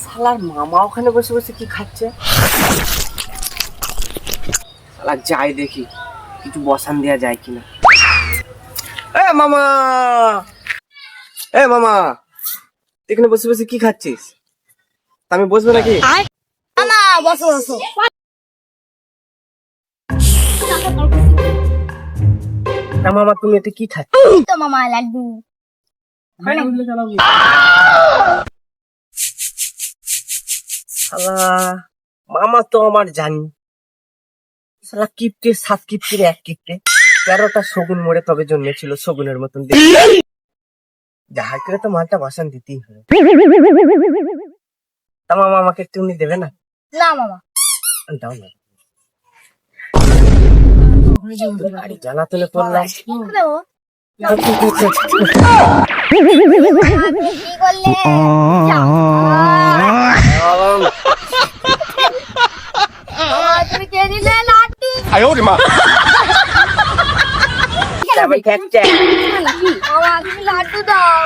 শালার মামা ওখানে বসে বসে কি খাচ্ছে? শালা যাই দেখি কিছু বসান দেওয়া যায় কিনা। এ মামা, এ মামা, এখানে বসে বসে কি খাচ্ছিস? আমি বসবো নাকি? না বসো বসো। মামা তুমি এটা কি খাচ্ছ? তো মামা লাড্ডু। শালা মামা তো আমার জানি, শালা কিপ্টে 7 কিপ্টের 1 কিপ্টে 13টা শগুন মরে তবে জন্মেছিল শগুনের মতন দেখতে। যাহা করে তো মালটা বাসন দিতেই হবে। তা মামা আমাকে একটু উনি দেবে না? না মামা। দাও না। গাড়ি জ্বালাতনে পড়লাম। কি করলে? তুমি কে দিলে লাড্ডু? কেমন খাচ্ছে? মামা তুমি লাড্ডু দাও।